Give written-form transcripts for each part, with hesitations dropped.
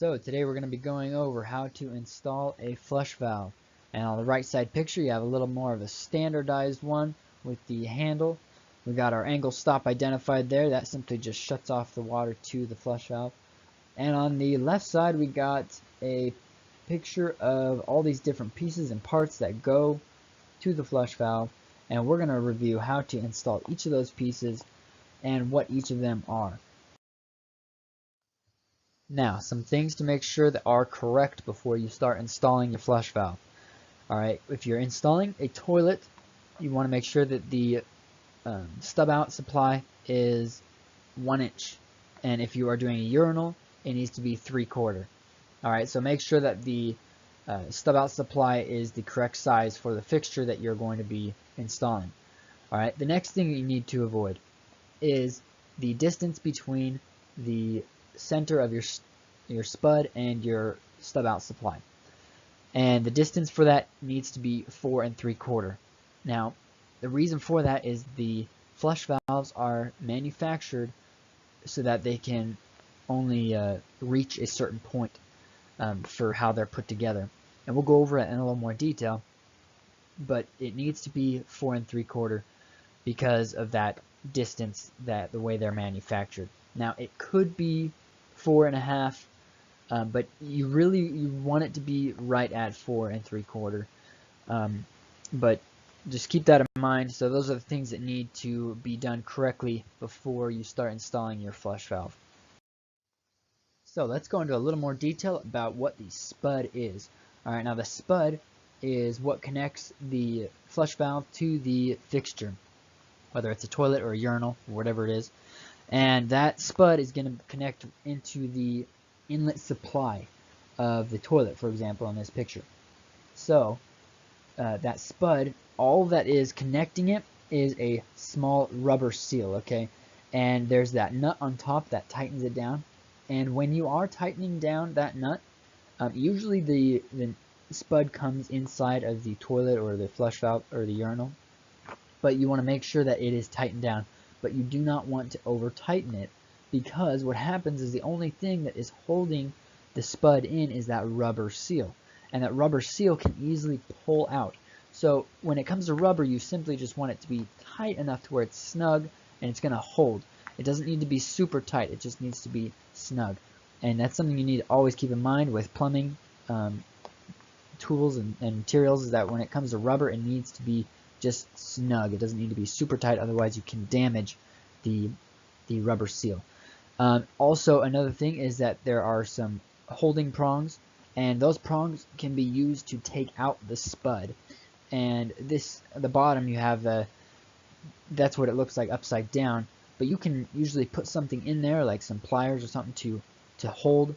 So today we're going to be going over how to install a flush valve. And on the right side picture you have a little more of a standardized one with the handle. We got our angle stop identified there. That simply just shuts off the water to the flush valve. And on the left side we got a picture of all these different pieces and parts that go to the flush valve. And we're going to review how to install each of those pieces and what each of them are. Now, some things to make sure that are correct before you start installing your flush valve. Alright, if you're installing a toilet, you want to make sure that the stub out supply is 1 inch. And if you are doing a urinal, it needs to be 3/4. Alright, so make sure that the stub out supply is the correct size for the fixture that you're going to be installing. Alright, the next thing you need to avoid is the distance between the center of your spud and your stub out supply, and the distance for that needs to be 4 3/4. Now the reason for that is the flush valves are manufactured so that they can only reach a certain point for how they're put together, and we'll go over it in a little more detail, but it needs to be 4 3/4 because of that distance, that the way they're manufactured. Now it could be 4 1/2, but you want it to be right at 4 3/4. But just keep that in mind. So those are the things that need to be done correctly before you start installing your flush valve. So let's go into a little more detail about what the spud is. Alright, now the spud is what connects the flush valve to the fixture, whether it's a toilet or a urinal or whatever it is. And that spud is going to connect into the inlet supply of the toilet, for example, in this picture. So that spud, all that is connecting it is a small rubber seal, okay? And there's that nut on top that tightens it down. And when you are tightening down that nut, usually the spud comes inside of the toilet or the flush valve or the urinal, but you want to make sure that it is tightened down. But you do not want to over tighten it, because what happens is the only thing that is holding the spud in is that rubber seal, and that rubber seal can easily pull out. So when it comes to rubber, you simply just want it to be tight enough to where it's snug and it's going to hold. It doesn't need to be super tight, it just needs to be snug. And that's something you need to always keep in mind with plumbing tools and materials, is that when it comes to rubber, it needs to be just snug. It doesn't need to be super tight, otherwise you can damage the rubber seal. Also, another thing is that there are some holding prongs, and those prongs can be used to take out the spud. And this, at the bottom, you have that's what it looks like upside down, but you can usually put something in there, like some pliers or something, to hold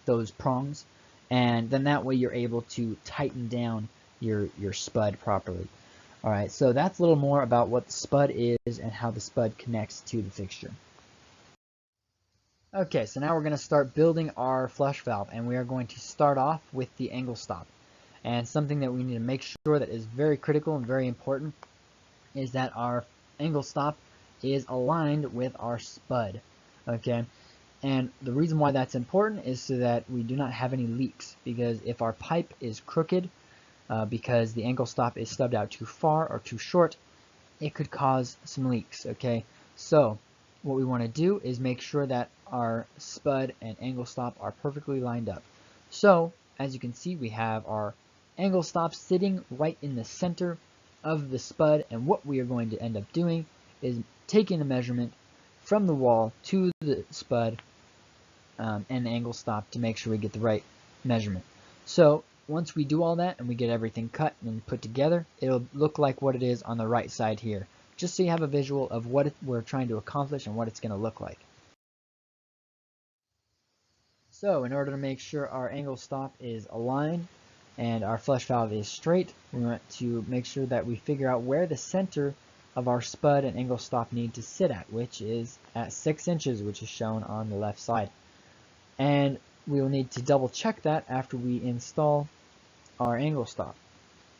those prongs, and then that way you're able to tighten down your spud properly. Alright, so that's a little more about what the spud is and how the spud connects to the fixture. Okay, so now we're going to start building our flush valve, and we are going to start off with the angle stop. And something that we need to make sure that is very critical and very important is that our angle stop is aligned with our spud. Okay, and the reason why that's important is so that we do not have any leaks, because if our pipe is crooked, because the angle stop is stubbed out too far or too short, it could cause some leaks. Okay, so what we want to do is make sure that our spud and angle stop are perfectly lined up. So as you can see, we have our angle stop sitting right in the center of the spud, and what we are going to end up doing is taking the measurement from the wall to the spud and the angle stop to make sure we get the right measurement. So once we do all that and we get everything cut and put together, it'll look like what it is on the right side here, just so you have a visual of what we're trying to accomplish and what it's going to look like. So in order to make sure our angle stop is aligned and our flush valve is straight, we want to make sure that we figure out where the center of our spud and angle stop need to sit at, which is at 6 inches, which is shown on the left side. And we will need to double check that after we install our angle stop.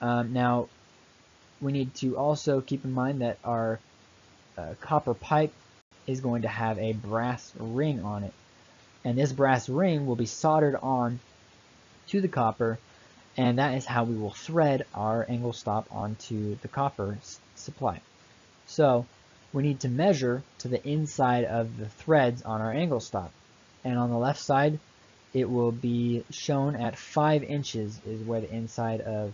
Now we need to also keep in mind that our copper pipe is going to have a brass ring on it. And this brass ring will be soldered on to the copper, and that is how we will thread our angle stop onto the copper supply. So we need to measure to the inside of the threads on our angle stop. And on the left side, it will be shown at 5 inches is where the inside of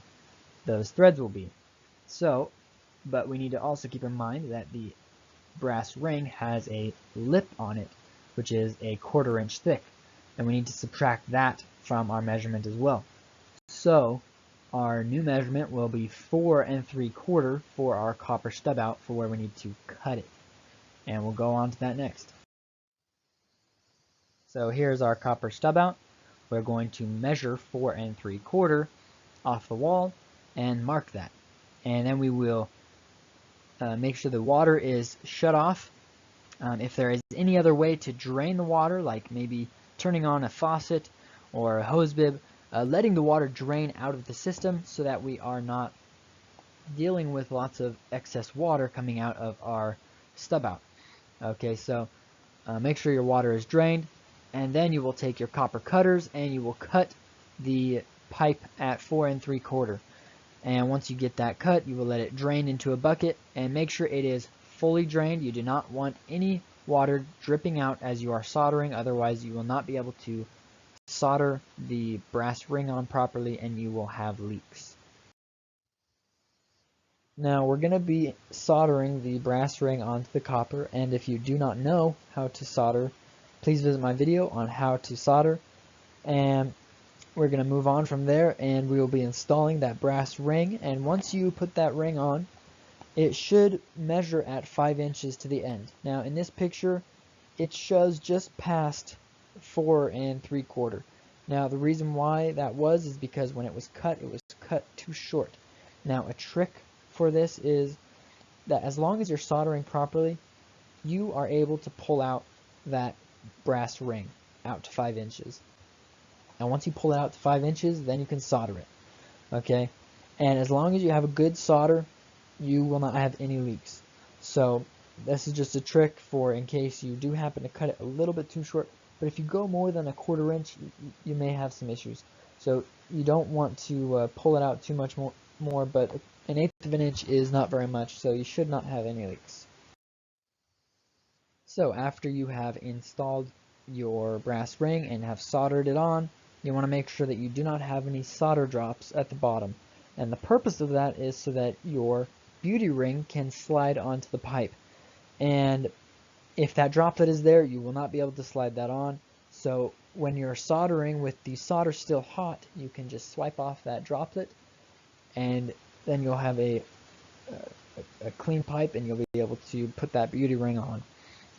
those threads will be. So, but we need to also keep in mind that the brass ring has a lip on it, which is a 1/4 inch thick, and we need to subtract that from our measurement as well. So our new measurement will be 4 3/4 for our copper stub out for where we need to cut it, and we'll go on to that next. So here's our copper stub out. We're going to measure 4 3/4 off the wall and mark that, and then we will make sure the water is shut off. If there is any other way to drain the water, like maybe turning on a faucet or a hose bib, letting the water drain out of the system so that we are not dealing with lots of excess water coming out of our stub out. Okay, so make sure your water is drained, and then you will take your copper cutters and you will cut the pipe at 4 3/4. And once you get that cut, you will let it drain into a bucket and make sure it is fully drained. You do not want any water dripping out as you are soldering, otherwise you will not be able to solder the brass ring on properly and you will have leaks. Now we're going to be soldering the brass ring onto the copper, and if you do not know how to solder, please visit my video on how to solder, and we're going to move on from there and we will be installing that brass ring. And once you put that ring on, it should measure at 5 inches to the end. Now in this picture it shows just past 4 3/4. Now the reason why that is because when it was cut too short. Now a trick for this is that as long as you're soldering properly, you are able to pull out that brass ring out to 5 inches. And once you pull it out to 5 inches, then you can solder it. Okay? And as long as you have a good solder, you will not have any leaks. So this is just a trick for in case you do happen to cut it a little bit too short. But if you go more than a 1/4 inch, you may have some issues. So you don't want to pull it out too much more, but 1/8 of an inch is not very much, so you should not have any leaks. So after you have installed your brass ring and have soldered it on, you want to make sure that you do not have any solder drops at the bottom. And the purpose of that is so that your beauty ring can slide onto the pipe. And if that droplet is there, you will not be able to slide that on. So when you're soldering with the solder still hot, you can just swipe off that droplet, and then you'll have a clean pipe and you'll be able to put that beauty ring on.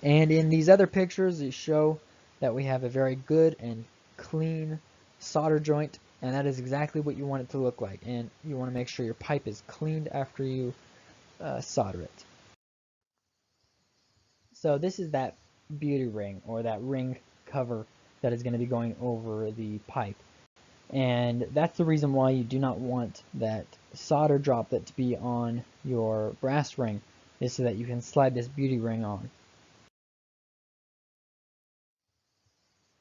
And in these other pictures, they show that we have a very good and clean solder joint, and that is exactly what you want it to look like. And you want to make sure your pipe is cleaned after you solder it. So this is that beauty ring, or that ring cover that is going to be going over the pipe. And that's the reason why you do not want that solder droplet to be on your brass ring, is so that you can slide this beauty ring on.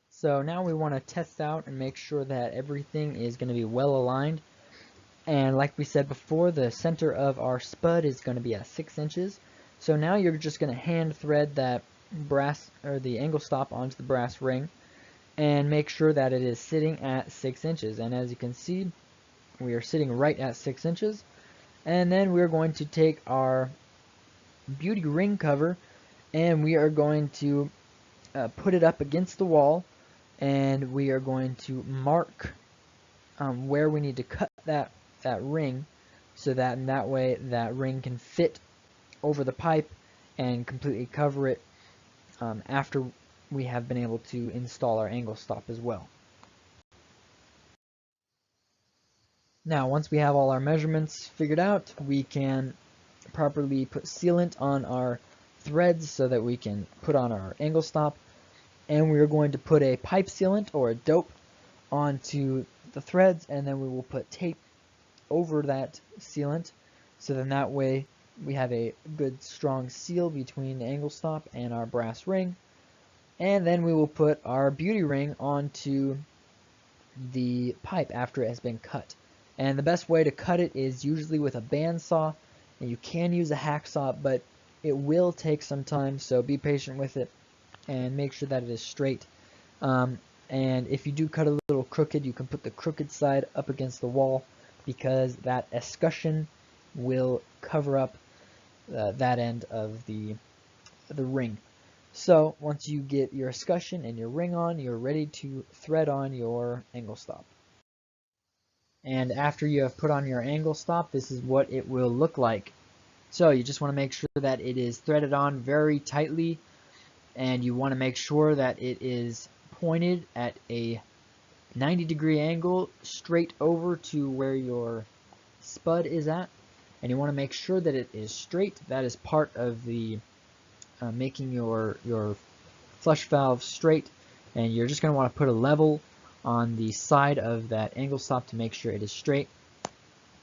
So now we want to test out and make sure that everything is going to be well aligned. And like we said before, the center of our spud is going to be at 6 inches. So now you're just going to hand thread that brass, or the angle stop, onto the brass ring and make sure that it is sitting at 6 inches. And as you can see, we are sitting right at 6 inches. And then we're going to take our beauty ring cover and we are going to put it up against the wall, and we are going to mark where we need to cut that ring, so that in that way that ring can fit over the pipe and completely cover it after we have been able to install our angle stop as well. Now once we have all our measurements figured out, we can properly put sealant on our threads so that we can put on our angle stop. And we are going to put a pipe sealant or a dope onto the threads, and then we will put tape over that sealant, so then that way we have a good strong seal between the angle stop and our brass ring. And then we will put our beauty ring onto the pipe after it has been cut. And the best way to cut it is usually with a bandsaw, and you can use a hacksaw, but it will take some time, so be patient with it and make sure that it is straight. And if you do cut a little crooked, you can put the crooked side up against the wall, because that escutcheon will cover up that end of the ring. So once you get your escutcheon and your ring on, you're ready to thread on your angle stop. And after you have put on your angle stop, this is what it will look like. So you just want to make sure that it is threaded on very tightly, and you want to make sure that it is pointed at a 90-degree angle straight over to where your spud is at, and you want to make sure that it is straight. That is part of the making your flush valve straight, and you're just going to want to put a level on the side of that angle stop to make sure it is straight.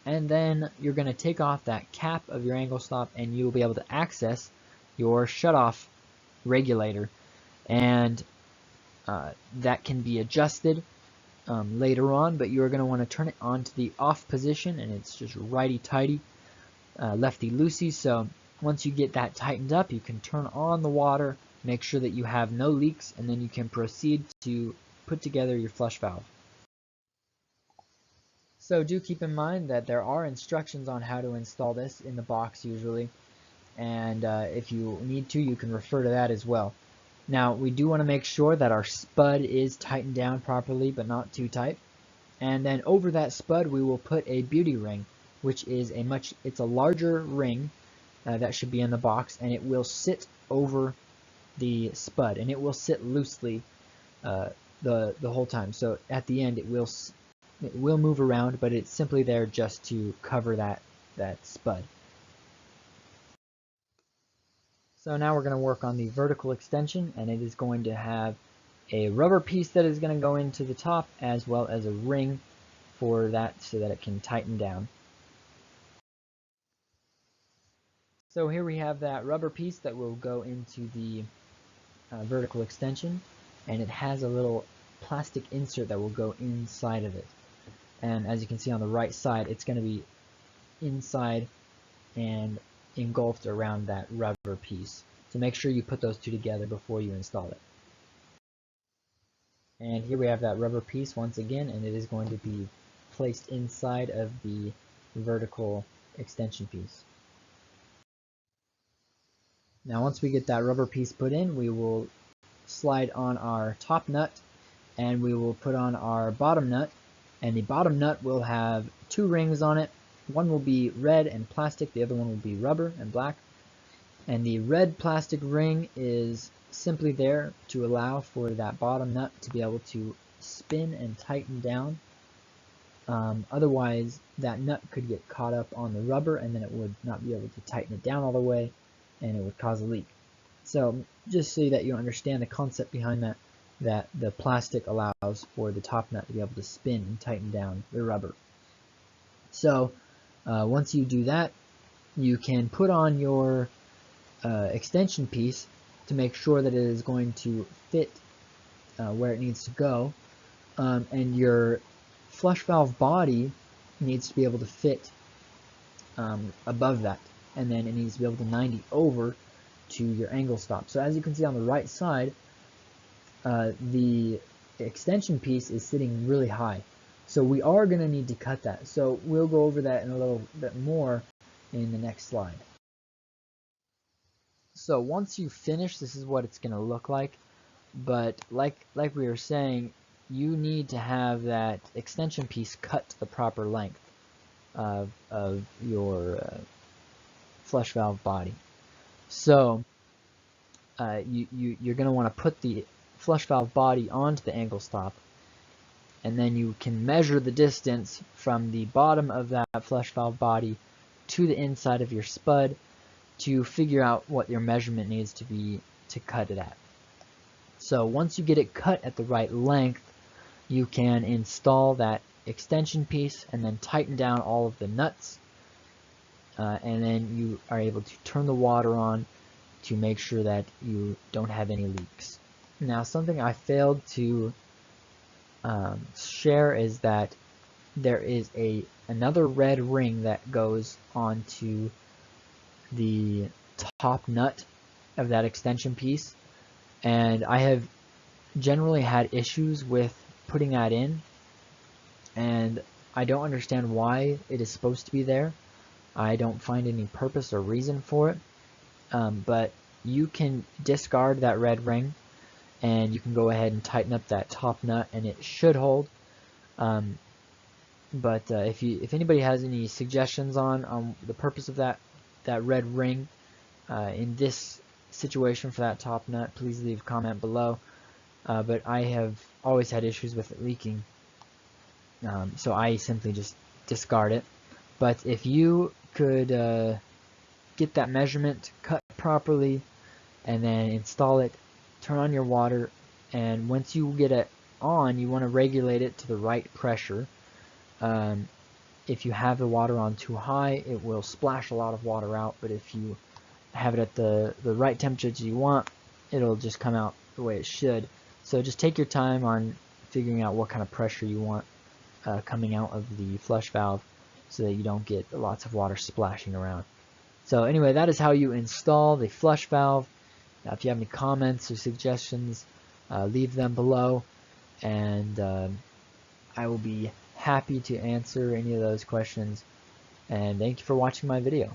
And then you're going to take off that cap of your angle stop, and you will be able to access your shutoff regulator, and that can be adjusted later on, but you're going to want to turn it on to the off position, and it's just righty-tighty, lefty-loosey. So once you get that tightened up, you can turn on the water, make sure that you have no leaks, and then you can proceed to put together your flush valve. So do keep in mind that there are instructions on how to install this in the box usually, and if you need to, you can refer to that as well. Now, we do want to make sure that our spud is tightened down properly, but not too tight. And then over that spud, we will put a beauty ring, which is it's a larger ring that should be in the box, and it will sit over the spud, and it will sit loosely the whole time. So at the end, it will move around, but it's simply there just to cover that spud. So now we're going to work on the vertical extension, and it is going to have a rubber piece that is going to go into the top, as well as a ring for that so that it can tighten down. So here we have that rubber piece that will go into the vertical extension, and it has a little plastic insert that will go inside of it. And as you can see on the right side, it's going to be inside and engulfed around that rubber piece. So make sure you put those two together before you install it. And here we have that rubber piece once again, and it is going to be placed inside of the vertical extension piece. Now once we get that rubber piece put in, we will slide on our top nut, and we will put on our bottom nut, and the bottom nut will have two rings on it. One will be red and plastic, the other one will be rubber and black. And the red plastic ring is simply there to allow for that bottom nut to be able to spin and tighten down. Otherwise, that nut could get caught up on the rubber, and then it would not be able to tighten it down all the way, and it would cause a leak. So just so that you understand the concept behind that the plastic allows for the top nut to be able to spin and tighten down the rubber. So once you do that, you can put on your extension piece to make sure that it is going to fit where it needs to go, and your flush valve body needs to be able to fit above that, and then it needs to be able to 90 over to your angle stop. So as you can see on the right side, the extension piece is sitting really high, so we are going to need to cut that. So we'll go over that in a little bit more in the next slide. So once you finish, this is what it's going to look like. But like we were saying, you need to have that extension piece cut to the proper length of your flush valve body. So you're going to want to put the flush valve body onto the angle stop, and then you can measure the distance from the bottom of that flush valve body to the inside of your spud to figure out what your measurement needs to be to cut it at. So once you get it cut at the right length, you can install that extension piece and then tighten down all of the nuts, and then you are able to turn the water on to make sure that you don't have any leaks. Now, something I failed to share is that there is another red ring that goes onto the top nut of that extension piece, and I have generally had issues with putting that in, and I don't understand why it is supposed to be there. I don't find any purpose or reason for it, but you can discard that red ring and you can go ahead and tighten up that top nut and it should hold. But if anybody has any suggestions on the purpose of that red ring in this situation for that top nut, please leave a comment below. But I have always had issues with it leaking, so I simply just discard it. But if you could get that measurement, cut properly, and then install it, turn on your water, and once you get it on, you want to regulate it to the right pressure. If you have the water on too high, it will splash a lot of water out, but if you have it at the right temperature you want, it'll just come out the way it should. So just take your time on figuring out what kind of pressure you want coming out of the flush valve so that you don't get lots of water splashing around. So anyway, that is how you install the flush valve. Now, if you have any comments or suggestions, leave them below, and I will be happy to answer any of those questions. And thank you for watching my video.